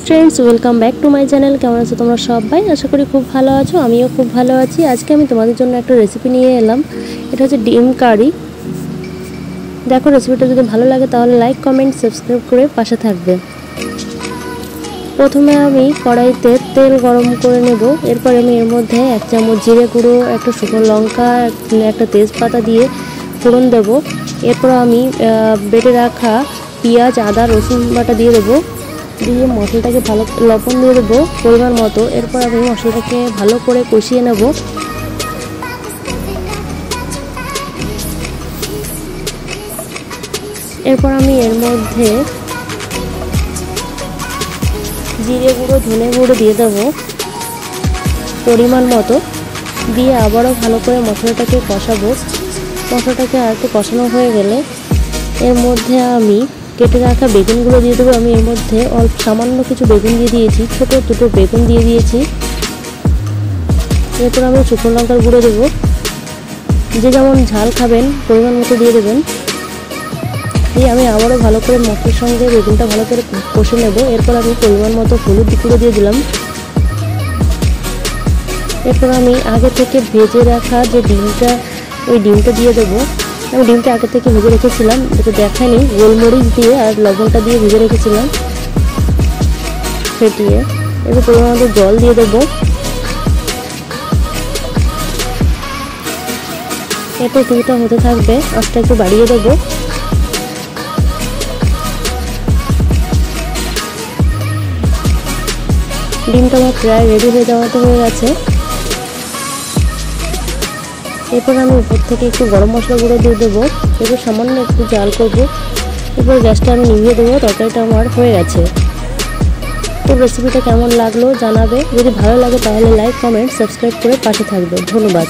Friends welcome back to my channel. केमन आছো তোমরা সবাই? আশা করি খুব ভালো আছো। আমিও খুব ভালো আছি। আজকে আমি তোমাদের জন্য একটা রেসিপি নিয়ে এলাম। এটা হচ্ছে ডিম কারি। দেখো রেসিপিটা যদি ভালো লাগে তাহলে লাইক কমেন্ট সাবস্ক্রাইব করে পাশে থাকবে। প্রথমে আমি কড়াইতে তেল গরম করে নেব। এরপর আমি এর মধ্যে 1 চামচ জিরে গুঁড়ো, একটা শুকনো লঙ্কা, একটা তেজপাতা দিয়ে ফোড়ন দেব। এরপর আমি বেটে রাখা পেঁয়াজ, আদা, রসুন বাটা দিয়ে দেবো। দিয়ে মশলাটাকে ভালো লবণ দিয়ে দেবো পরিমাণ মতো। এরপর আমি মশলাটাকে ভালো করে কষিয়ে নেব। এরপর আমি এর মধ্যে জিরে গুঁড়ো, ধনে গুঁড়ো দিয়ে দেবো পরিমাণ মতো। দিয়ে আবারও ভালো করে মশলাটাকে কষাবো। মশলাটাকে আর একটু কষানো হয়ে গেলে এর মধ্যে আমি কেটে রাখা বেগুনগুলো দিয়ে দেবো। আমি এর মধ্যে অল্প সামান্য কিছু বেগুন দিয়ে দিয়েছি, ছোটো দুটো বেগুন দিয়ে দিয়েছি। এরপর আমি শুকনো লঙ্কার গুঁড়ো দেবো। যে যেমন ঝাল খাবেন পরিমাণ মতো দিয়ে দেবেন। দিয়ে আমি আবারও ভালো করে মশলার সঙ্গে বেগুনটা ভালো করে কষে নেব। এরপর আমি পরিমাণ মতো হলুদ গুঁড়ো দিয়ে দিলাম। এরপর আমি আগে থেকে ভেজে রাখা যে ডিমটা দিয়ে দেবো। আমি ডিমটা আগে থেকে ভেজে রেখেছিলাম, যেটা দেখায়নি, গোলমরিচ দিয়ে আর লবণটা দিয়ে ভেজে রেখেছিলাম ফেটিয়ে। এবার পরিমাণ মতো জল দিয়ে দেবো। এরপর কিছুটা হতে থাকবে, আঁচটা একটু বাড়িয়ে দেবো। ডিমটা আমার প্রায় রেডি হয়ে যাওয়াতে হয়ে গেছে। এরপর আমি উপর থেকে একটু গরম মশলা গুঁড়ো দিয়ে দেবো। এরপর সামান্য একটু জাল করবো। এরপর গ্যাসটা আমি নিভিয়ে দেবো। তরকারিটা আমার হয়ে গেছে। তো রেসিপিটা কেমন লাগলো জানাবে। যদি ভালো লাগে তাহলে লাইক কমেন্ট সাবস্ক্রাইব করে পাশে থাকবে। ধন্যবাদ।